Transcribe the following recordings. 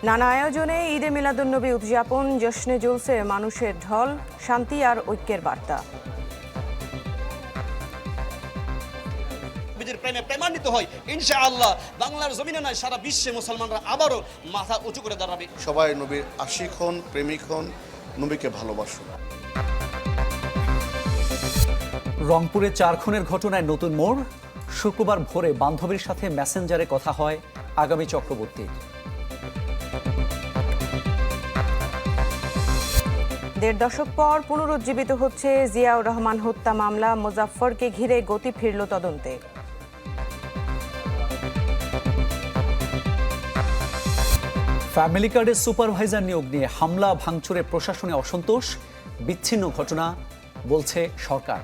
নানা আয়োজনে ঈদে মিলাদুন্নবী উদযাপন, জশ্নে জুলসে মানুষের ঢল, শান্তি আর ঐক্যের বার্তা। প্রেমে প্রেমান্বিত হয় ইনশাআল্লাহ বাংলার জমিনে নয় সারা বিশ্বে মুসলমানরা আবারও মাথা উঁচু করে দাঁড়াবে। সবাই নবীর আশিক হন, প্রেমিক হন, নবীকে ভালোবাসুন। রংপুরে 4 খুনের ঘটনায় নতুন মোড়। শুক্রবার ভোরে বান্ধবীর সাথে মেসেঞ্জারে কথা হয় আগামী চক্রবর্তীর। দেড় দশক পর পুনরুজ্জীবিত হচ্ছে জিয়াউর রহমান হত্যা মামলা, মোজাফফরকে ঘিরে গতি ফিরল তদন্তে। ফ্যামিলি কার্ডের সুপারভাইজার নিয়োগ নিয়ে হামলা ভাঙচুরে প্রশাসনে অসন্তোষ, বিচ্ছিন্ন ঘটনা বলছে সরকার।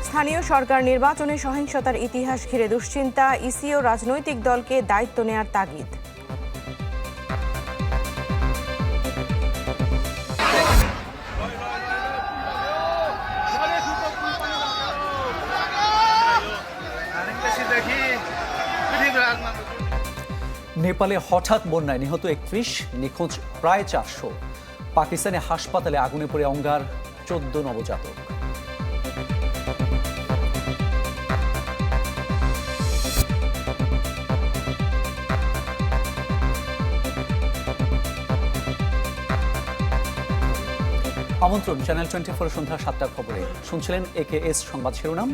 স্থানীয় সরকার নির্বাচনে সহিংসতার ইতিহাস ঘিরে দুশ্চিন্তা, ইসি ও রাজনৈতিক দলকে দায়িত্ব নেয়ার তাগিদ। নেপালে হঠাৎ বন্যায় নিহত 31, নিখোঁজ প্রায় 400। পাকিস্তানে হাসপাতালে আগুনে পড়ে অঙ্গার 14 নবজাতক। আমন্ত্রণ চ্যানেল 24 সন্ধ্যা 7টার খবরে। শুনছিলেন AKS সংবাদ শিরোনাম।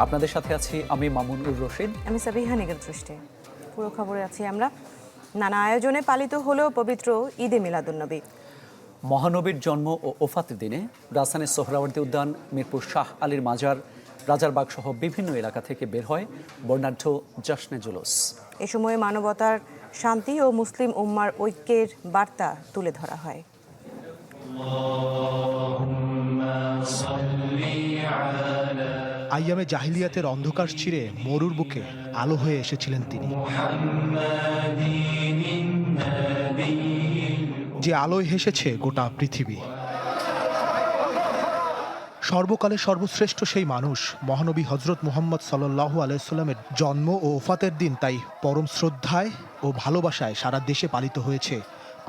আপনাদের সাথে আছি আমি মামুনুর রশিদ, আমি সাবিহা নিগার দৃষ্টি। পুরো খবরে আছি আমরা। নানা আয়োজনে পালিত হলো পবিত্র ঈদে মিলাদুন্নবী। মহানবীর জন্ম ও ওফাতের দিনে রাজধানীর সোহরাওয়ার্দী উদ্যান, মিরপুর শাহ আলীর মাজার, রাজারবাগ সহ বিভিন্ন এলাকা থেকে বের হয় বর্ণাঢ্য জশ্নে জুলুস। এ সময় মানবতার শান্তি ও মুসলিম উম্মার ঐক্যের বার্তা তুলে ধরা হয়। আইয়ামে জাহিলিয়াতের অন্ধকার ছিঁড়ে মরুর বুকে আলো হয়ে এসেছিলেন তিনি। যে আলোয় হেসেছে গোটা পৃথিবী। সর্বকালে সর্বশ্রেষ্ঠ সেই মানুষ মহানবী হজরত মুহাম্মদ সাল্লাল্লাহু আলাইহি সাল্লামের জন্ম ও ওফাতের দিন তাই পরম শ্রদ্ধায় ও ভালোবাসায় সারা দেশে পালিত হয়েছে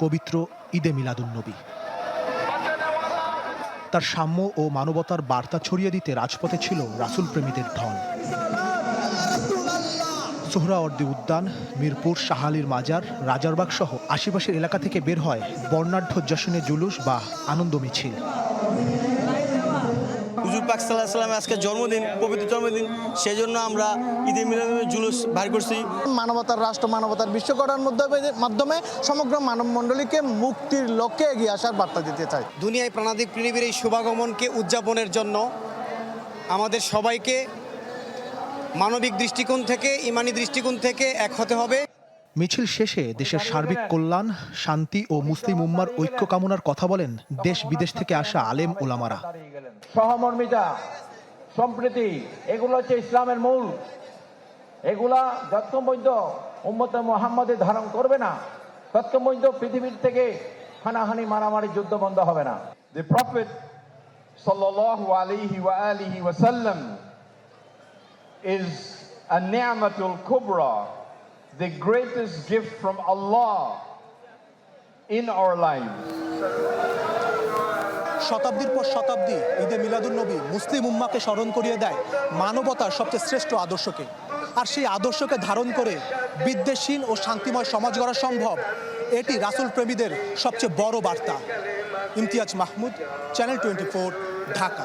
পবিত্র ঈদে মিলাদুন্নবী। তার সাম্য ও মানবতার বার্তা ছড়িয়ে দিতে রাজপথে ছিল রাসূল প্রেমীদের ঢল। সোহরাওয়ার্দী উদ্যান, মিরপুর শাহ আলীর মাজার, রাজারবাগ সহ আশেপাশের এলাকা থেকে বের হয় বর্ণাঢ্য জশ্নে জুলুস বা আনন্দ মিছিল। হুজুর পাক সাল্লাল্লাহু আলাইহি ওয়াসাল্লামের আজকে জন্মদিন, পবিত্র জন্মদিন, সেই জন্য আমরা ঈদে মিলাদুন্নবী জুলুস বাইর করছি। মানবতার রাষ্ট্র, মানবতার বিশ্ব গড়ার মাধ্যমে সমগ্র মানব মণ্ডলীকে মুক্তির লক্ষ্যে এগিয়ে আসার বার্তা দিতে চাই। দুনিয়ায় প্রাণাধিক পৃথিবীর এই শুভাগমনকে উদযাপনের জন্য আমাদের সবাইকে মানবিক দৃষ্টিকোণ থেকে, ইমানি দৃষ্টিকোণ থেকে এক হতে হবে। মিছিল শেষে দেশের সার্বিক কল্যাণ, শান্তি ও মুসলিম উম্মার ঐক্য কামনার কথা বলেন দেশ বিদেশ থেকে আসা আলেম ওলামারা। সহমর্মিতা, সম্প্রীতি, এগুলো হচ্ছে ইসলামের মূল। এগুলা যতক্ষণ পর্যন্ত উম্মতে মুহাম্মাদে ধারণ করবে না, ততক্ষণ পর্যন্ত পৃথিবীর থেকে হানাহানি, মারামারি, যুদ্ধ বন্ধ হবে না। The Prophet sallallahu alaihi wasallam is a ni'matul kubra, the greatest gift from Allah in our lives. শতাব্দীর পর শতাব্দী ঈদে মিলাদুন্নবী মুসলিম উম্মাকে স্মরণ করিয়ে দেয় মানবতার সবচেয়ে শ্রেষ্ঠ আদর্শকে। আর সেই আদর্শকে ধারণ করে বিদ্বেষহীন ও শান্তিময় সমাজ গড়া সম্ভব। এটি রাসূল প্রেমীদের সবচেয়ে বড় বার্তা। ইমতিয়াজ মাহমুদ, চ্যানেল 24, ঢাকা।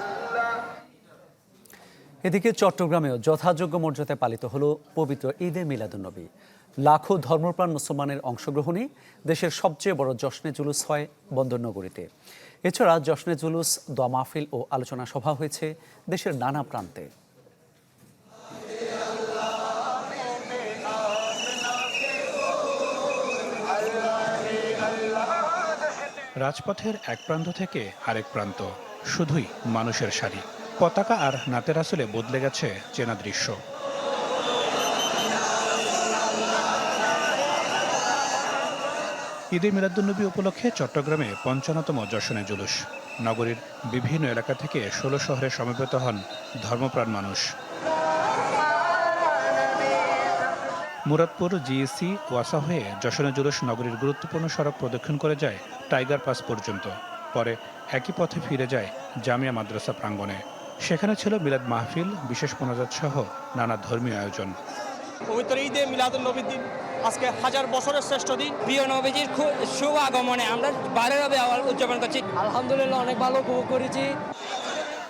এদিকে চট্টগ্রামেও যথাযোগ্য মর্যাদায় পালিত হলো পবিত্র ঈদে মিলাদুন্নবী। লাখো ধর্মপ্রাণ মুসলমানের অংশগ্রহণে দেশের সবচেয়ে বড় জশ্নে জুলুস হয় বন্দরনগরীতে। এছাড়া জশ্নে জুলুস, দোয়া মাহফিল ও আলোচনা সভা হয়েছে দেশের নানা প্রান্তে। রাজপথের এক প্রান্ত থেকে আরেক প্রান্ত, শুধুই মানুষের সারি। পতাকা আর নাতের আসলে বদলে গেছে চেনা দৃশ্য। ঈদে মিলাদুন্নবী উপলক্ষে চট্টগ্রামে ৫৫তম জশ্নে জুলুস। নগরীর বিভিন্ন এলাকা থেকে ১৬ শহরে সমবেত হন ধর্মপ্রাণ মানুষ। মুরাদপুর জিএসি ওয়াসা হয়ে যশোরের জুলুস নগরীর গুরুত্বপূর্ণ সড়ক প্রদক্ষিণ করে যায় টাইগার পাস পর্যন্ত। পরে একই পথে ফিরে যায় জামিয়া মাদ্রাসা প্রাঙ্গণে। সেখানে ছিল মিলাদ মাহফিল, বিশেষ মোনাজাত সহ নানা ধর্মীয় আয়োজন। পবিত্র ঈদে মিলাদুন্নবীর দিন, আজকে 1000 বছরের শ্রেষ্ঠ দিন। প্রিয় নবীজির শুভ আগমনে আমরা বাইরেভাবে উদযাপন করছি। আলহামদুলিল্লাহ অনেক ভালো উপভোগ করেছি।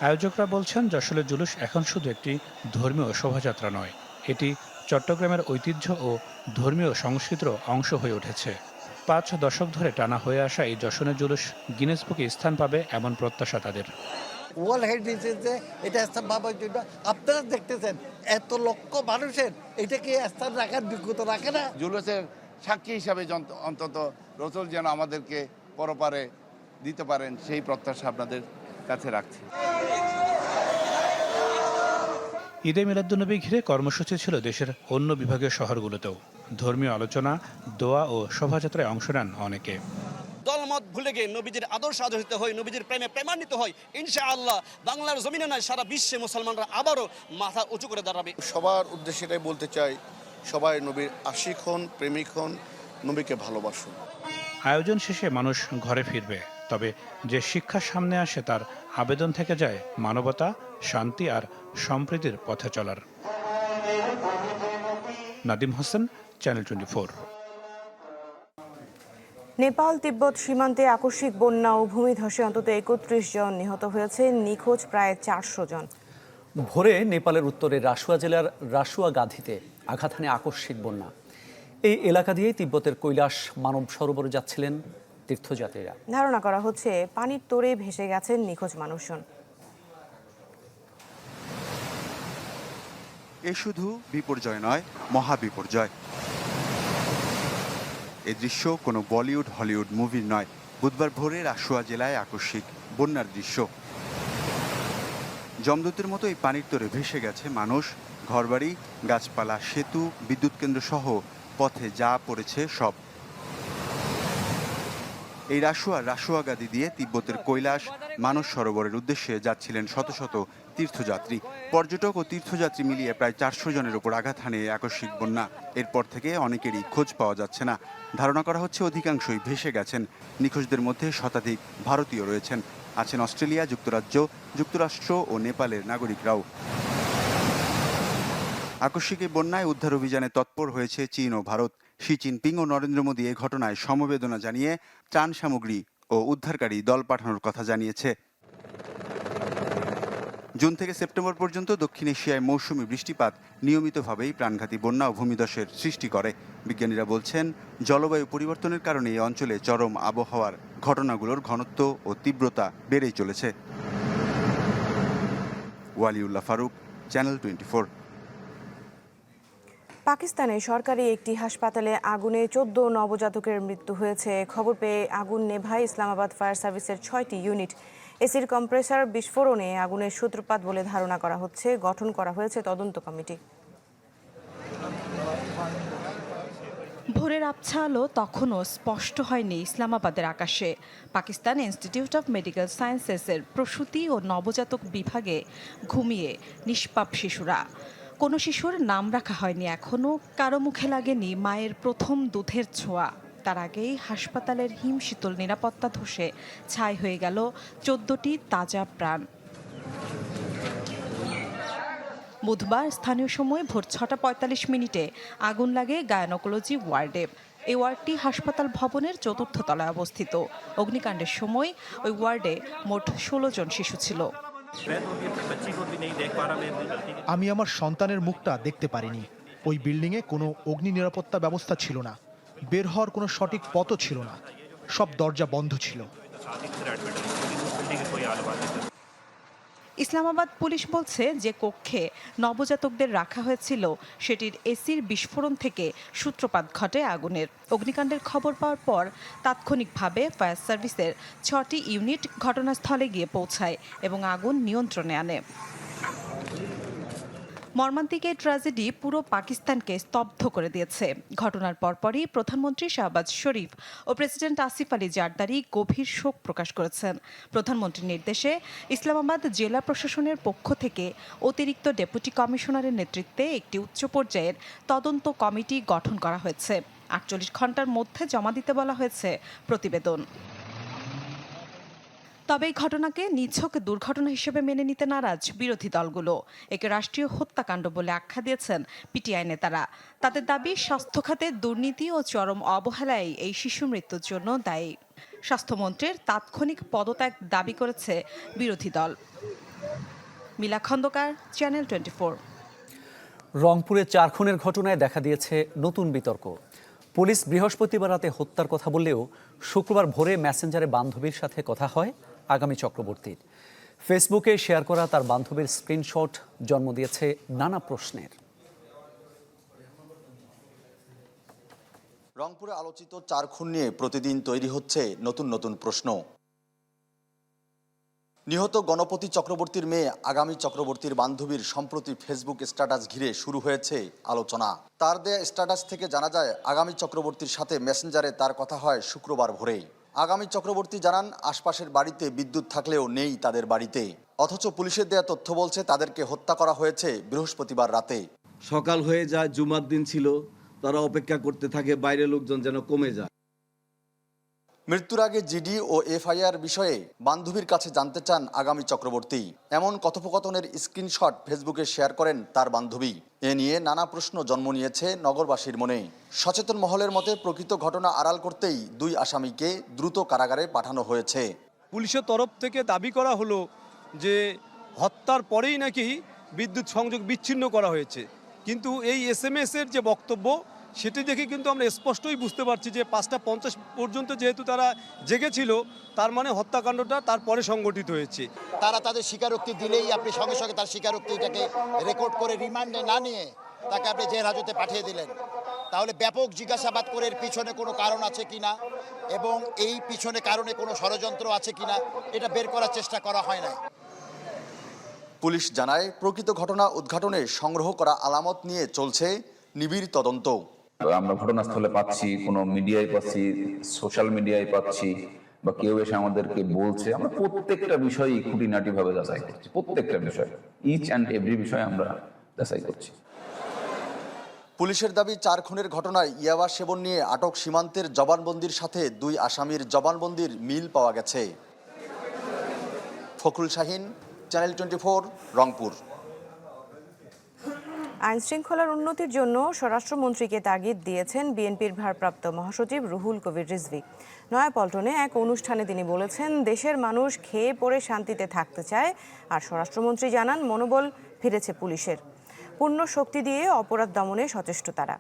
আয়োজকরা বলছেন, যশোরের জুলুস এখন শুধু একটি ধর্মীয় শোভাযাত্রা নয়, এটি চট্টগ্রামের ঐতিহ্য ও ধর্মীয় সংস্কৃতির অংশ হয়ে উঠেছে। 5 দশক ধরে টানা হয়ে আসা এই যশোরের জুলুস গিনেস বুকে স্থান পাবে এমন প্রত্যাশা তাদের। ওয়ার্ল্ড হেরিটেজে এটা স্থান পাবার জন্য আপনারা দেখতেছেন এত লক্ষ মানুষের এটাকে স্থান রাখার যোগ্যতা রাখে না। জুলুসের সাক্ষী হিসাবে অন্তত রসুল যেন আমাদেরকে পরপারে দিতে পারেন, সেই প্রত্যাশা আপনাদের কাছে রাখছি। ঈদে মিলাদুন্নবী ঘিরে কর্মসূচি ছিল দেশের অন্য বিভাগীয় শহরগুলোতেও। ধর্মীয় আলোচনা, দোয়া ও শোভাযাত্রায় অংশ নেন অনেকে। দলমত ভুলে গিয়ে নবীজির আদর্শ আদর্শিত হয়, নবীজির প্রেমে প্রেমান্বিত হয়। ইনশাআল্লাহ বাংলার জমিনে নয়, সারা বিশ্বে মুসলমানরা আবারও মাথা উঁচু করে দাঁড়াবে। সবার উদ্দেশ্যে এটাই বলতে চাই, সবাই নবীর আশিক হন, প্রেমিক হন, নবীকে ভালোবাসুন। আয়োজন শেষে মানুষ ঘরে ফিরবে, তবে যে শিক্ষা সামনে আসে তার আবেদন থেকে যায় মানবতা, শান্তি আর সম্প্রীতির পথে চলার। নাদিম হোসেন, চ্যানেল 24। নেপাল তিব্বত সীমান্তে আকস্মিক বন্যা ও ভূমিধসে অন্তত 31 জন নিহত হয়েছে, নিখোঁজ প্রায় 400 জন। ভোরে নেপালের উত্তরে রাসুয়া জেলার রাসুয়া গাধিতে আঘাত হানে আকস্মিক বন্যা। এই এলাকা দিয়ে তিব্বতের কৈলাস মানব সরোবরে যাচ্ছিলেন তীর্থযাত্রীরা। ধারণা করা হচ্ছে পানির তোড়ে ভেসে গেছেন নিখোঁজ মানুষজন। এ শুধু বিপর্যয় নয়, মহাবিপর্যয়। এ দৃশ্য কোনো বলিউড হলিউড মুভির নয়। বুধবার ভোরে রাসুয়া জেলায় আকস্মিক বন্যার দৃশ্য। যমদূতের মতো এই পানির তোরে ভেসে গেছে মানুষ, ঘরবাড়ি, গাছপালা, সেতু, বিদ্যুৎ কেন্দ্র সহ পথে যা পড়েছে সব। এই রাসুয়া গাদি দিয়ে তিব্বতের কৈলাস মানস সরোবরের উদ্দেশ্যে যাচ্ছিলেন শত শত তীর্থযাত্রী। পর্যটক ও তীর্থযাত্রী মিলিয়ে প্রায় 400 জনের উপর আঘাত হানে আকস্মিক বন্যা। এরপর থেকে অনেকেরই খোঁজ পাওয়া যাচ্ছে না। ধারণা করা হচ্ছে অধিকাংশই ভেসে গেছেন। নিখোঁজদের মধ্যে শতাধিক ভারতীয় রয়েছেন, আছেন অস্ট্রেলিয়া, যুক্তরাজ্য, যুক্তরাষ্ট্র ও নেপালের নাগরিকরাও। আকস্মিক এই বন্যায় উদ্ধার অভিযানে তৎপর হয়েছে চীন ও ভারত। শি জিনপিং ও নরেন্দ্র মোদী এই ঘটনায় সমবেদনা জানিয়ে ত্রাণ সামগ্রী ও উদ্ধারকারী দল পাঠানোর কথা জানিয়েছে। জুন থেকে সেপ্টেম্বর পর্যন্ত দক্ষিণ এশিয়ায় মৌসুমি বৃষ্টিপাত নিয়মিতভাবেই প্রাণঘাতী বন্যা ও ভূমিধসের সৃষ্টি করে। বিজ্ঞানীরা বলছেন, জলবায়ু পরিবর্তনের কারণে এই অঞ্চলে চরম আবহাওয়ার ঘটনাগুলোর ঘনত্ব ও তীব্রতা বেড়েই চলেছে। ওয়ালিউল্লাহ ফারুক, চ্যানেল 24। পাকিস্তানে সরকারি একটি হাসপাতালে আগুনে 14 নবজাতকের মৃত্যু হয়েছে। খবর পেয়ে আগুন নেভায় ইসলামাবাদ ফায়ার সার্ভিসের 6টি ইউনিট। এসির কম্প্রেসার বিস্ফোরণে আগুনের সূত্রপাত বলে ধারণা করা হচ্ছে। গঠন করা হয়েছে তদন্ত কমিটি। ভোরের আবছা আলো তখনও স্পষ্ট হয়নি ইসলামাবাদের আকাশে। পাকিস্তান ইনস্টিটিউট অফ মেডিকেল সায়েন্সেসের প্রসূতি ও নবজাতক বিভাগে ঘুমিয়ে নিষ্পাপ শিশুরা। কোনো শিশুর নাম রাখা হয়নি এখনও, কারো মুখে লাগেনি মায়ের প্রথম দুধের ছোঁয়া। তার আগেই হাসপাতালের হিমশীতল নিরাপত্তা ধসে ছাই হয়ে গেল 14টি তাজা প্রাণ। বুধবার স্থানীয় সময় ভোর 6টা 45 মিনিটে আগুন লাগে গায়নোকোলজি ওয়ার্ডে। এই ওয়ার্ডটি হাসপাতাল ভবনের 4র্থ তলায় অবস্থিত। অগ্নিকাণ্ডের সময় ওই ওয়ার্ডে মোট 16 জন শিশু ছিল। আমি আমার সন্তানের মুখটা দেখতে পারিনি। ওই বিল্ডিংয়ে কোনো অগ্নি নিরাপত্তা ব্যবস্থা ছিল না, বের হওয়ার কোনো সঠিক পথও ছিল না, সব দরজা বন্ধ ছিল। ইসলামাবাদ পুলিশ বলছে, যে কক্ষে নবজাতকদের রাখা হয়েছিল সেটির এসির বিস্ফোরণ থেকে সূত্রপাত ঘটে আগুনের। অগ্নিকাণ্ডের খবর পাওয়ার পর তাৎক্ষণিকভাবে ফায়ার সার্ভিসের 6টি ইউনিট ঘটনাস্থলে গিয়ে পৌঁছায় এবং আগুন নিয়ন্ত্রণে আনে। মর্মান্তিক এই ট্র্যাজেডি পুরো পাকিস্তানকে স্তব্ধ করে দিয়েছে। ঘটনার পরপরই প্রধানমন্ত্রী শাহবাজ শরীফ ও প্রেসিডেন্ট আসিফ আলী জারদারি গভীর শোক প্রকাশ করেছেন। প্রধানমন্ত্রীর নির্দেশে ইসলামাবাদ জেলা প্রশাসনের পক্ষ থেকে অতিরিক্ত ডেপুটি কমিশনারের নেতৃত্বে একটি উচ্চ পর্যায়ের তদন্ত কমিটি গঠন করা হয়েছে। 48 ঘন্টার মধ্যে জমা দিতে বলা হয়েছে প্রতিবেদন। তবে এই ঘটনাকে নিছক দুর্ঘটনা হিসেবে মেনে নিতে নারাজ বিরোধী দলগুলো। একে রাষ্ট্রীয় হত্যাকাণ্ড বলে আখ্যা দিয়েছেন পিটিআই নেতারা। তাদের দাবি, স্বাস্থ্য খাতে দুর্নীতি ও চরম অবহেলায় এই শিশু মৃত্যুর জন্য দায়ী। স্বাস্থ্যমন্ত্রীর তাৎক্ষণিক পদত্যাগ দাবি করেছে বিরোধী দল। মিলা খন্দকার, চ্যানেল 24। রংপুরে 4 খুনের ঘটনায় দেখা দিয়েছে নতুন বিতর্ক। পুলিশ বৃহস্পতিবার রাতে হত্যার কথা বললেও শুক্রবার ভোরে মেসেঞ্জারে বান্ধবীর সাথে কথা হয় আগামী চক্রবর্তীর। ফেসবুকে শেয়ার করা তার বান্ধবীর স্ক্রিনশট জন্ম দিয়েছে নানা প্রশ্নের। রংপুরে আলোচিত 4 খুন নিয়ে প্রতিদিন তৈরি হচ্ছে নতুন নতুন প্রশ্ন। নিহত গণপতি চক্রবর্তীর মেয়ে আগামী চক্রবর্তীর বান্ধবীর সম্প্রতি ফেসবুক স্ট্যাটাস ঘিরে শুরু হয়েছে আলোচনা। তার দেয়া স্ট্যাটাস থেকে জানা যায় আগামী চক্রবর্তীর সাথে মেসেঞ্জারে তার কথা হয় শুক্রবার ভোরে। আগামী চক্রবর্তী জানান আশপাশের বাড়িতে বিদ্যুৎ থাকলেও নেই তাদের বাড়িতে, অথচ পুলিশের দেয়া তথ্য বলছে তাদেরকে হত্যা করা হয়েছে বৃহস্পতিবার রাতে। সকাল হয়ে যায়, জুমার দিন ছিল, তারা অপেক্ষা করতে থাকে বাইরের লোকজন যেন কমে যায়। মৃত্যুর আগে জিডি ও এফআইআর বিষয়ে বান্ধবীর কাছে জানতে চান আগামী চক্রবর্তী। এমন কথোপকথনের স্ক্রিনশট ফেসবুকে শেয়ার করেন তার বান্ধবী। এ নিয়ে নানা প্রশ্ন জন্ম নিয়েছে নগরবাসীর মনে। সচেতন মহলের মতে প্রকৃত ঘটনা আড়াল করতেই 2 আসামিকে দ্রুত কারাগারে পাঠানো হয়েছে। পুলিশের তরফ থেকে দাবি করা হলো যে হত্যার পরেই নাকি বিদ্যুৎ সংযোগ বিচ্ছিন্ন করা হয়েছে, কিন্তু এই এসএমএস-এর যে বক্তব্য সেটি দেখে কিন্তু আমরা স্পষ্টই বুঝতে পারছি যে 5:50 পর্যন্ত যেহেতু তারা জেগেছিল, তার মানে হত্যাকাণ্ডটা তারপরে সংগঠিত হয়েছে। তারা তাদের স্বীকারোক্তি দিলেই আপনি সঙ্গে সঙ্গে তার স্বীকারোক্তিটাকে রেকর্ড করে রিমান্ডে না নিয়ে তাকে আপনি জেল হাজতে পাঠিয়ে দিলেন। তাহলে ব্যাপক জিজ্ঞাসাবাদ করে এর পিছনে কোনো কারণ আছে কিনা এবং এই পিছনে কারণে কোনো ষড়যন্ত্র আছে কিনা এটা বের করার চেষ্টা করা হয় না। পুলিশ জানায় প্রকৃত ঘটনা উদ্ঘাটনে সংগ্রহ করা আলামত নিয়ে চলছে নিবিড় তদন্ত। আমরা ঘটনাস্থলে পাচ্ছি, কোনো মিডিয়ায় পাচ্ছি, সোশ্যাল মিডিয়ায় পাচ্ছি, বা কেউ এসে আমাদেরকে বলছে, আমরা প্রত্যেকটা বিষয়ই খুঁটিনাটি ভাবে যাচাই করছি। প্রত্যেকটা বিষয়, ইচ অ্যান্ড এভরি বিষয় আমরা যাচাই করছি। পুলিশের দাবি 4 খুনের ঘটনায় ইয়াবা সেবন নিয়ে আটক সীমান্তের জবানবন্দির সাথে 2 আসামির জবানবন্দির মিল পাওয়া গেছে। ফখরুল শাহিন, চ্যানেল 24, রংপুর। আইন শৃঙ্খলার উন্নতির জন্য স্বরাষ্ট্রমন্ত্রীকে তাগিদ দিয়েছেন বিএনপির ভারপ্রাপ্ত মহাসচিব রুহুল কবির রিজভী। নয়াপল্টনে এক অনুষ্ঠানে তিনি বলেছেন, দেশের মানুষ খেয়ে পড়ে শান্তিতে থাকতে চায়, আর স্বরাষ্ট্রমন্ত্রী জানান মনোবল ফিরেছে পুলিশের। পূর্ণ শক্তি দিয়ে অপরাধ দমনে সচেষ্ট তারা।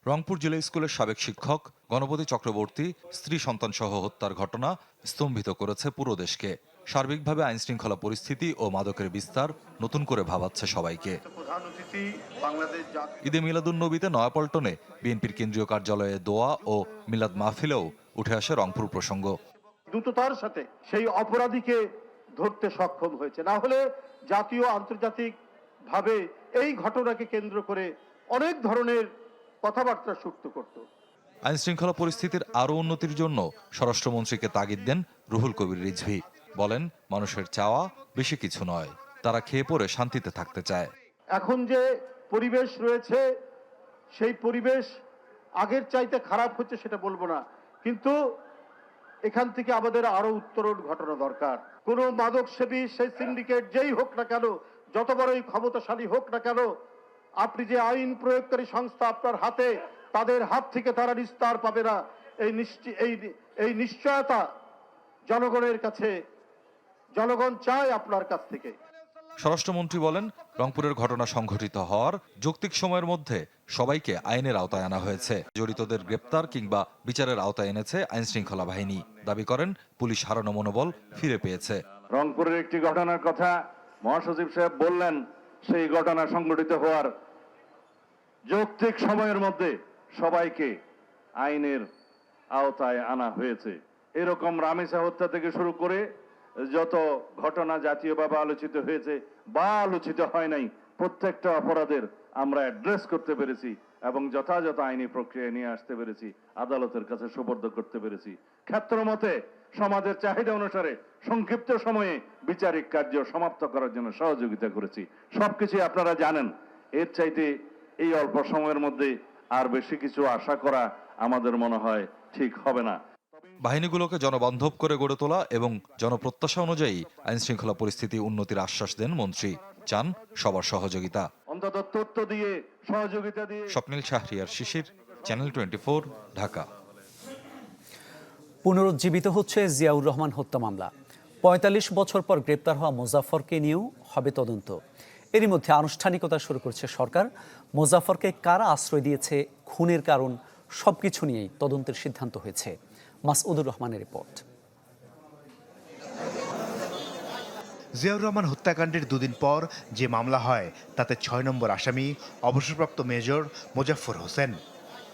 রংপুর জেলা স্কুলের সাবেক শিক্ষক গণপতি চক্রবর্তী স্ত্রী সন্তান সহ হত্যার ঘটনা স্তম্ভিত করেছে পুরো দেশকে। সার্বিকভাবে আইনশৃঙ্খলা পরিস্থিতি ও মাদকের বিস্তার নতুন করে ভাবাচ্ছে সবাইকে। ঈদে মিলাদুন্নবীতে নয়াপল্টনে বিএনপির কেন্দ্রীয় কার্যালয়ে দোয়া ও মিলাদ মাহফিলেও উঠে আসে রংপুর প্রসঙ্গ। দ্রুততার সাথে সেই অপরাধীকে ধরতে সক্ষম হয়েছে, না হলে জাতীয় আন্তর্জাতিক ভাবে এই ঘটনাকে কেন্দ্র করে অনেক ধরনের কথাবার্তা সুপ্ত করত। আইন শৃঙ্খলা পরিস্থিতির আরও উন্নতির জন্য স্বরাষ্ট্রমন্ত্রীকে তাগিদ দেন রুহুল কবির রিজভী। বলেন, মানুষের চাওয়া বেশি কিছু নয়, তারা খেয়ে পড়ে শান্তিতে থাকতে চায়। এখন যে পরিবেশ রয়েছে সেই পরিবেশ আগের চাইতে খারাপ হচ্ছে সেটা বলবো না, কিন্তু এখান থেকে আমাদের আরো উত্তরণ ঘটানো দরকার। কোন মাদক সেবী, সেই সিন্ডিকেট যেই হোক না কেন, যত বড়ই ক্ষমতাশালী হোক না কেন, আপনি যে আইন প্রয়োগকারী সংস্থা আপনার হাতে, তাদের হাত থেকে তারা নিস্তার পাবে না। এই নিশ্চয়তা জনগণের কাছে, জনগণ চায় আপনার কাছ থেকে। স্বরাষ্ট্রমন্ত্রী বলেন, রংপুরের ঘটনা সংঘটিত হওয়ার যৌক্তিক সময়ের মধ্যে সবাইকে আইনের আওতায় আনা হয়েছে। জড়িতদের গ্রেপ্তার কিংবা বিচারের আওতায় এনেছে আইন শৃঙ্খলা বাহিনী। দাবি করেন, পুলিশ হারানো মনোবল ফিরে পেয়েছে। রংপুরের একটি ঘটনার কথা মহাসচিব সাহেব বললেন, সেই ঘটনা সংঘটিত হওয়ার যৌক্তিক সময়ের মধ্যে সবাইকে আইনের আওতায় আনা হয়েছে। এরকম রামেসা হত্যা থেকে শুরু করে যত ঘটনা জাতীয়ভাবে আলোচিত হয়েছে বা আলোচিত হয় নাই, প্রত্যেকটা অপরাধের আমরা অ্যাড্রেস করতে পেরেছি এবং যথাযথ আইনি প্রক্রিয়া নিয়ে আসতে পেরেছি, আদালতের কাছে সুপর্দ করতে পেরেছি। ক্ষেত্রমতে সমাজের চাহিদা অনুসারে সংক্ষিপ্ত সময়ে বিচারিক কার্য সমাপ্ত করার জন্য সহযোগিতা করেছি। সবকিছু আপনারা জানেন। এর চাইতে এই অল্প সময়ের মধ্যে আর বেশি কিছু আশা করা আমাদের মনে হয় ঠিক হবে না। বাহিনীগুলোকে জনবান্ধব করে গড়ে তোলা এবং জনপ্রত্যাশা অনুযায়ী আইনশৃঙ্খলা পরিস্থিতি উন্নতির আশ্বাস দেন মন্ত্রী। চান সবার সহযোগিতা। অন্তত তথ্য দিয়ে, সহযোগিতা দিয়ে। স্বপ্নিল শাহরিয়ার শিশির, চ্যানেল 24, ঢাকা। পুনরুজ্জীবিত হচ্ছে জিয়াউর রহমান হত্যা মামলা। ৪৫ বছর পর গ্রেপ্তার হওয়া মোজাফফরকে নিয়েও হবে তদন্ত। এরই মধ্যে আনুষ্ঠানিকতা শুরু করছে সরকার। মোজাফফরকে কারা আশ্রয় দিয়েছে, খুনের কারণ, সবকিছু নিয়েই তদন্তের সিদ্ধান্ত হয়েছে। মাসউদুর রহমানের রিপোর্ট। জিয়াউর রহমান হত্যাকাণ্ডের দুদিন পর যে মামলা হয় তাতে ৬ নম্বর আসামি অবসরপ্রাপ্ত মেজর মোজাফফর হোসেন।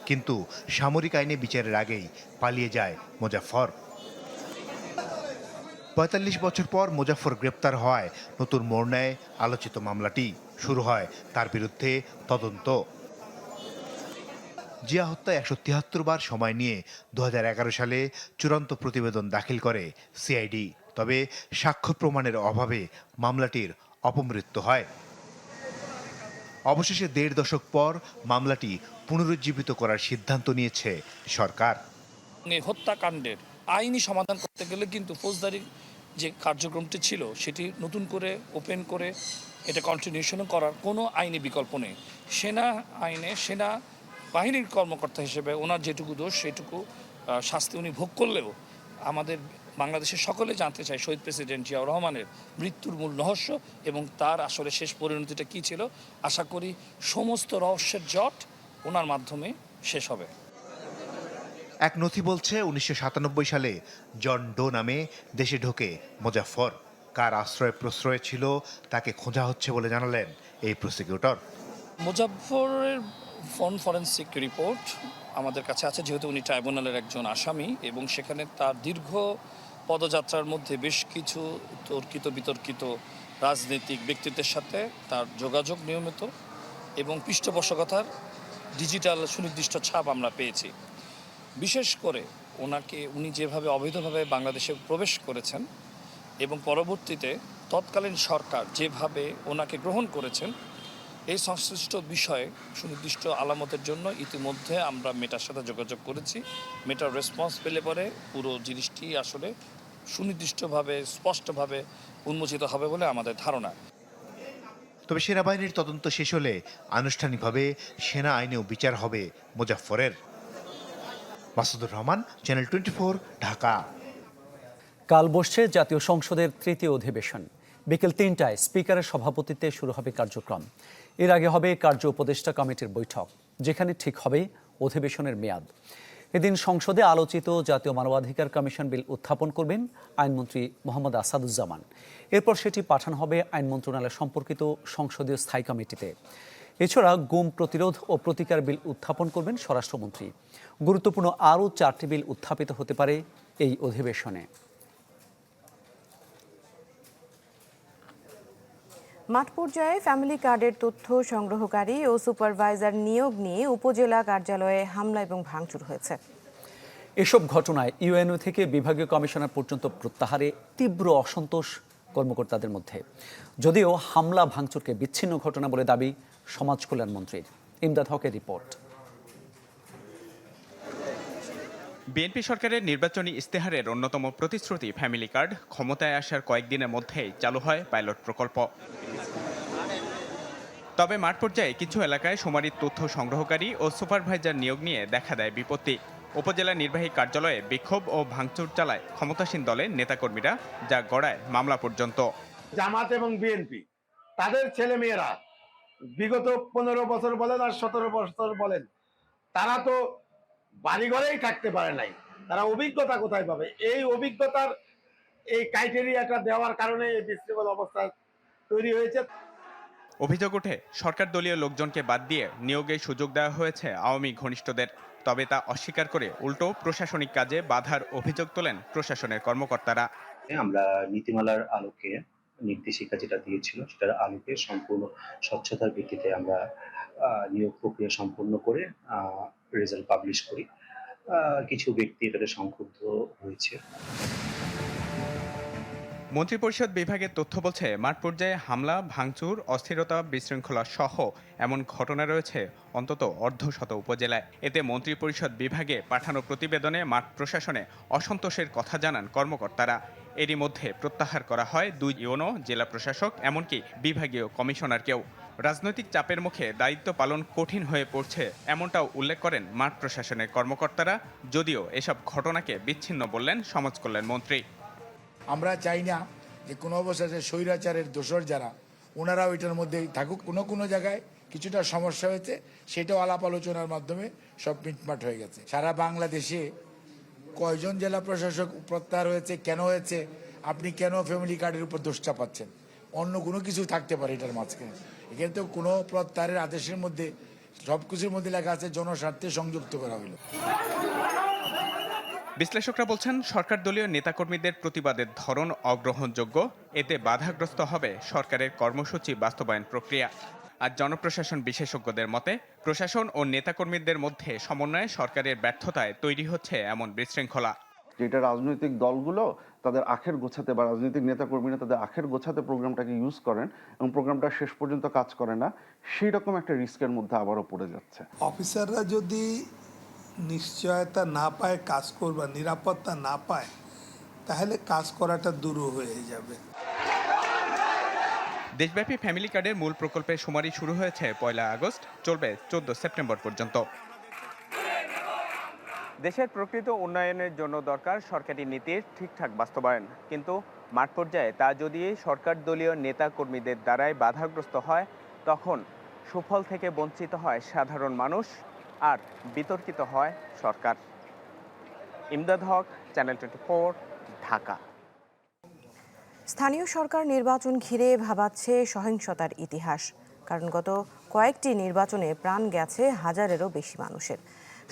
কিন্তু সামরিক আইনে বিচারের আগেই পালিয়ে যায় মোজাফফর। ৪৫ বছর পর মোজাফফর গ্রেপ্তার হওয়ায় নতুন মোড় নেয় আলোচিত মামলাটি। শুরু হয় তার বিরুদ্ধে তদন্ত। জিয়া হত্যা ১৭৩ বার সময় নিয়ে ২০১১ সালে চূড়ান্ত প্রতিবেদন দাখিল করে সিআইডি। তবে সাক্ষ্য প্রমাণের অভাবে মামলাটির অপমৃত্যু হয়। অবশেষে ১.৫ দশক পর মামলাটি পুনরুজ্জীবিত করার সিদ্ধান্ত নিয়েছে সরকার। হত্যাকাণ্ডের আইনি সমাধান করতে গেলে কিন্তু ফৌজদারি যে কার্যক্রমটি ছিল সেটি নতুন করে ওপেন করে এটা কন্টিনিউশন করার কোনো আইনি বিকল্প নেই। সেনা আইনে সেনা বাহিনীর কর্মকর্তা হিসেবে ওনার যেটুকু দোষ সেটুকু শাস্তি উনি ভোগ করলেও আমাদের বাংলাদেশের সকলে জানতে চায় শহীদ প্রেসিডেন্ট জিয়াউর রহমানের মৃত্যুর মূল রহস্য এবং তার আসলে শেষ পরিণতিটা কী ছিল। আশা করি সমস্ত রহস্যের জট ওনার মাধ্যমে শেষ হবে। এক নথি বলছে ১৯৯৭ সালে জন ডো নামে দেশে ঢোকে মোজাফফর। কার আশ্রয় প্রশ্রয় ছিল তাকে খোঁজা হচ্ছে বলে জানালেন এই প্রসিকিউটর। মোজাফফরের ফরেনসিক রিপোর্ট আমাদের কাছে আছে, যেহেতু উনি ট্রাইব্যুনালের একজন আসামি এবং সেখানে তার দীর্ঘ পদযাত্রার মধ্যে বেশ কিছু তর্কিত বিতর্কিত রাজনৈতিক ব্যক্তিত্বের সাথে তার যোগাযোগ নিয়মিত এবং পৃষ্ঠপোষকতার ডিজিটাল সুনির্দিষ্ট ছাপ আমরা পেয়েছি। বিশেষ করে উনি যেভাবে অবৈধভাবে বাংলাদেশে প্রবেশ করেছেন এবং পরবর্তীতে তৎকালীন সরকার যেভাবে ওনাকে গ্রহণ করেছেন, এই সংশ্লিষ্ট বিষয়ে সুনির্দিষ্ট আলামতের জন্য ইতিমধ্যে আমরা মেটার সাথে যোগাযোগ করেছি। মেটার রেসপন্স পেলে পরে পুরো জিনিসটি আসলে সুনির্দিষ্টভাবে স্পষ্টভাবে উন্মোচিত হবে বলে আমাদের ধারণা। তবে সেনাবাহিনীর তদন্ত শেষ হলে আনুষ্ঠানিকভাবে সেনা আইনেও বিচার হবে মোজাফফরের। মাসুদুর রহমান, চ্যানেল 24, ঢাকা। কাল বসছে জাতীয় সংসদের তৃতীয় অধিবেশন। বিকেল ৩টায় স্পিকারের সভাপতিত্বে শুরু হবে কার্যক্রম। এর আগে হবে কার্য উপদেষ্টা কমিটির বৈঠক, যেখানে ঠিক হবে অধিবেশনের মেয়াদ। এদিন সংসদে আলোচিত জাতীয় মানবাধিকার কমিশন বিল উত্থাপন করবেন আইনমন্ত্রী মোহাম্মদ আসাদুজ্জামান। এরপর সেটি পাঠানো হবে আইন মন্ত্রণালয় সম্পর্কিত সংসদীয় স্থায়ী কমিটিতে। এছাড়া গুম প্রতিরোধ ও প্রতিকার বিল উত্থাপন করবেন স্বরাষ্ট্রমন্ত্রী। গুরুত্বপূর্ণ আরও 4টি বিল উত্থাপিত হতে পারে এই অধিবেশনে। মাঠ পর্যায়ে ফ্যামিলি কার্ডের তথ্য সংগ্রহকারী ও সুপারভাইজার নিয়োগ নিয়ে উপজেলা কার্যালয়ে হামলা এবং ভাঙচুর হয়েছে। এসব ঘটনায় ইউএনও থেকে বিভাগীয় কমিশনার পর্যন্ত প্রত্যাহারে তীব্র অসন্তোষ কর্মকর্তাদের মধ্যে। যদিও হামলা ভাঙচুরকে বিচ্ছিন্ন ঘটনা বলে দাবি সমাজ কল্যাণ মন্ত্রীর। ইমদাদ হকের রিপোর্ট। বিএনপি সরকারের নির্বাচনী ইস্তেহারের অন্যতম প্রতিশ্রুতি ফ্যামিলি কার্ড ক্ষমতায় আসার কয়েকদিনের মধ্যেই চালু হয় পাইলট প্রকল্প। তবে মাঠ পর্যায়ে কিছু এলাকায় শুমারির তথ্য সংগ্রহকারী ও সুপারভাইজার নিয়োগ নিয়ে দেখা দেয় বিপত্তি। উপজেলা নির্বাহী কার্যালয়ে বিক্ষোভ ও ভাঙচুর চালায় ক্ষমতাসীন দলের নেতাকর্মীরা, যা গড়ায় মামলা পর্যন্ত। জামাত এবং বিএনপি তাদের ছেলেমেয়েরা বিগত 15 বছর বলেন আর 17 বছর বলেন, তারা তো বাড়িঘরেই থাকতে পারে নাই। তারা অভিজ্ঞতা কোথায় পাবে? এই অভিজ্ঞতার এই ক্রাইটেরিয়াটা দেওয়ার কারণে এই বিশৃঙ্খল অবস্থা তৈরি হয়েছে। অভিযোগ ওঠে সরকার দলীয় লোকজনকে বাদ দিয়ে নিয়োগের সুযোগ দেওয়া হয়েছে আওয়ামী ঘনিষ্ঠদের। তবে তা অস্বীকার করে উল্টো প্রশাসনিক কাজে বাধার অভিযোগ তোলেন প্রশাসনের কর্মকর্তারা। আমরা নীতিমালার আলোকে নির্দেশিকা যেটা দিয়েছিল সেটার আলোকে সম্পূর্ণ স্বচ্ছতার ভিত্তিতে আমরা নিয়োগ প্রক্রিয়া সম্পন্ন করে রেজাল্ট পাবলিশ করি। কিছু ব্যক্তি এটাতে সংক্ষুব্ধ হয়েছে। মন্ত্রিপরিষদ বিভাগের তথ্য বলছে মাঠ পর্যায়ে হামলা, ভাঙচুর, অস্থিরতা, বিশৃঙ্খলা সহ এমন ঘটনা রয়েছে অন্তত অর্ধশত উপজেলায়। এতে মন্ত্রিপরিষদ বিভাগে পাঠানো প্রতিবেদনে মাঠ প্রশাসনে অসন্তোষের কথা জানান কর্মকর্তারা। এরই মধ্যে প্রত্যাহার করা হয় 2 ইউনো, জেলা প্রশাসক, এমনকি বিভাগীয় কমিশনারকেও। রাজনৈতিক চাপের মুখে দায়িত্ব পালন কঠিন হয়ে পড়ছে এমনটাও উল্লেখ করেন মাঠ প্রশাসনের কর্মকর্তারা, যদিও এসব ঘটনাকে বিচ্ছিন্ন বললেন সমাজ কল্যাণ মন্ত্রী। আমরা চাই না যে কোনো অবস্থায় স্বৈরাচারের দোসর যারা ওনারাও এটার মধ্যেই থাকুক। কোনো জায়গায় কিছুটা সমস্যা হয়েছে, সেটাও আলাপ আলোচনার মাধ্যমে সব মিটমাট হয়ে গেছে। সারা বাংলাদেশে কয়জন জেলা প্রশাসক প্রত্যাহার হয়েছে, কেন হয়েছে, আপনি কেন ফ্যামিলি কার্ডের উপর দোষটা পাচ্ছেন? অন্য কোনো কিছু থাকতে পারে এটার মাঝখানে। এখানে তো কোনো প্রত্যাহারের আদেশের মধ্যে সব কিছুর মধ্যে লেখা আছে জনস্বার্থে সংযুক্ত করা হলো। বিশ্লেষকরা বলছেন সরকার দলীয় নেতাকর্মীদের প্রতিবাদের ধরন অগ্রহণযোগ্য। এতে বাধাগ্রস্ত হবে সরকারের কর্মসূচি বাস্তবায়ন প্রক্রিয়া। আর জনপ্রশাসন বিশেষজ্ঞদের মতে প্রশাসন ও নেতাকর্মীদের মধ্যে সমন্বয়ে সরকারের ব্যর্থতায় তৈরি হচ্ছে এমন বিশৃঙ্খলা। যেটা রাজনৈতিক দলগুলো তাদের আখের গোছাতে বা রাজনৈতিক নেতাকর্মীরা তাদের আখের গোছাতে প্রোগ্রামটাকে ইউজ করেন এবং প্রোগ্রামটা শেষ পর্যন্ত কাজ করে না, সেই রকম একটা রিস্কের মধ্যে আবারও পড়ে যাচ্ছে। অফিসাররা যদি নিশ্চয়তা না পায় কাজ করবার, নিরাপত্তা না পায়, তাহলে কাজ করাটা দুরূহ হয়ে যাবে। দেশব্যাপী ফ্যামিলি কার্ডের মূল প্রকল্পের শুমারি শুরু হয়েছে 1 আগস্ট, চলবে 14 সেপ্টেম্বর পর্যন্ত। দেশের প্রকৃত উন্নয়নের জন্য দরকার সরকারি নীতির ঠিকঠাক বাস্তবায়ন, কিন্তু মাঠ পর্যায়ে তা যদি সরকার দলীয় নেতা কর্মীদের দ্বারাই বাধাগ্রস্ত হয়, তখন সুফল থেকে বঞ্চিত হয় সাধারণ মানুষ আর বিতর্কিত হয় সরকার। ইমদাদ হক, চ্যানেল 24, ঢাকা। স্থানীয় সরকার নির্বাচন ঘিরে ভাবাচ্ছে সহিংসতার ইতিহাস, কারণ গত কয়েকটি নির্বাচনে প্রাণ গেছে হাজারেরও বেশি মানুষের।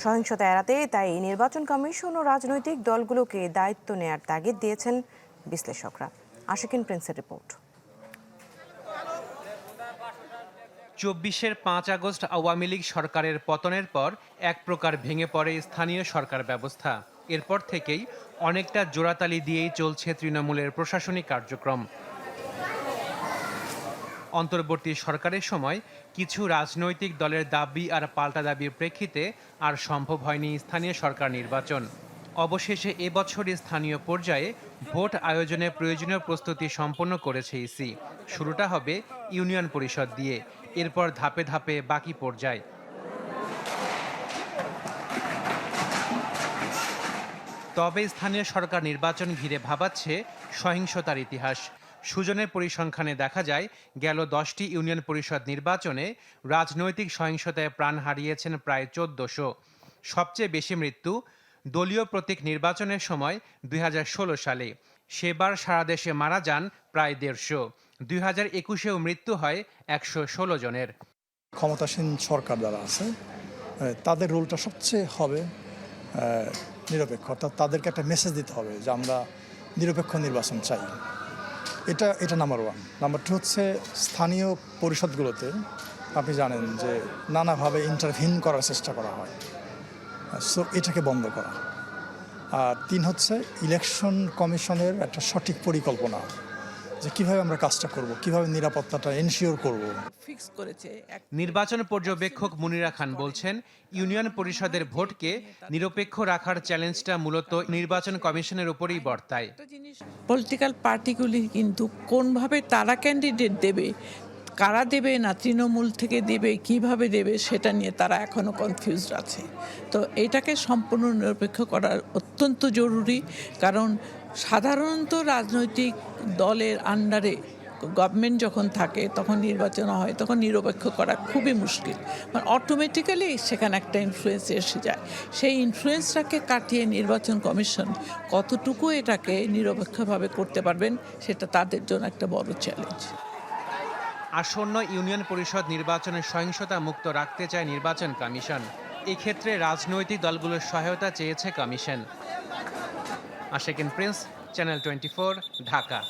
সহিংসতা এড়াতে তাই নির্বাচন কমিশন ও রাজনৈতিক দলগুলোকে দায়িত্ব নেয়ার তাগিদ দিয়েছেন বিশ্লেষকরা। আশিকিন প্রিন্সের রিপোর্ট। 24-এর 5 আগস্ট আওয়ামী লীগ সরকারের পতনের পর এক প্রকার ভেঙে পড়ে স্থানীয় সরকার ব্যবস্থা। এরপর থেকেই অনেকটা জোড়াতালি দিয়েই চলছে তৃণমূলের প্রশাসনিক কার্যক্রম। অন্তর্বর্তী সরকারের সময় কিছু রাজনৈতিক দলের দাবি আর পাল্টা দাবির প্রেক্ষিতে আর সম্ভব হয়নি স্থানীয় সরকার নির্বাচন। অবশেষে এবছরই স্থানীয় পর্যায়ে ভোট আয়োজনে প্রয়োজনীয় প্রস্তুতি সম্পন্ন করেছে ইসি। শুরুটা হবে ইউনিয়ন পরিষদ দিয়ে, এরপর ধাপে ধাপে বাকি পর্যায়। তবে স্থানীয় সরকার নির্বাচন ঘিরে ভাবাচ্ছে সহিংসতার ইতিহাস। সুজনের পরিসংখ্যানে দেখা যায় গেল 10টি ইউনিয়ন পরিষদ নির্বাচনে রাজনৈতিক সহিংসতায় প্রাণ হারিয়েছেন প্রায় 1400। সবচেয়ে বেশি মৃত্যু দলীয় প্রতীক নির্বাচনের সময় 2016 সালে। সেবার সারা দেশে মারা যান প্রায় 150। 2021-এও মৃত্যু হয় 116 জনের। ক্ষমতাসীন সরকার যারা আছে তাদের রোলটা সবচেয়ে হবে নিরপেক্ষ, অর্থাৎ তাদেরকে একটা মেসেজ দিতে হবে যে আমরা নিরপেক্ষ নির্বাচন চাই। এটা নাম্বার 1। নাম্বার 2 হচ্ছে স্থানীয় পরিষদগুলোতে আপনি জানেন যে নানাভাবে ইন্টারভিন করার চেষ্টা করা হয়, সো এটাকে বন্ধ করা। আর 3 হচ্ছে ইলেকশন কমিশনের একটা সঠিক পরিকল্পনা যে কিভাবে আমরা কাজটা করব, কিভাবে নিরাপত্তাটা এনশিওর করব। নির্বাচন পর্যবেক্ষক মুনিরা খান বলছেন, ইউনিয়ন পরিষদের ভোটকে নিরপেক্ষ রাখার চ্যালেঞ্জটা মূলত নির্বাচন কমিশনের উপরই বর্তায়। পলিটিক্যাল পার্টিগুলি কিন্তু কোনভাবে তারা ক্যান্ডিডেট দেবে, কারা দেবে, না তৃণমূল থেকে দেবে, কিভাবে দেবে, সেটা নিয়ে তারা এখনো কনফিউজড আছে। তো এটাকে সম্পূর্ণ নিরপেক্ষ করা অত্যন্ত জরুরি, কারণ সাধারণত রাজনৈতিক দলের আন্ডারে গভর্নমেন্ট যখন থাকে তখন নির্বাচন হয়, তখন নিরপেক্ষ করা খুবই মুশকিল, মানে অটোমেটিক্যালি সেখানে একটা ইনফ্লুয়েন্স এসে যায়। সেই ইনফ্লুয়েন্সটাকে কাটিয়ে নির্বাচন কমিশন কতটুকু এটাকে নিরপেক্ষভাবে করতে পারবেন, সেটা তাদের জন্য একটা বড় চ্যালেঞ্জ। আসন্ন ইউনিয়ন পরিষদ নির্বাচনের সহিংসতা মুক্ত রাখতে চায় নির্বাচন কমিশন। এক্ষেত্রে রাজনৈতিক দলগুলোর সহায়তা চেয়েছে commission. Ashikin Prince, channel 24, Dhaka.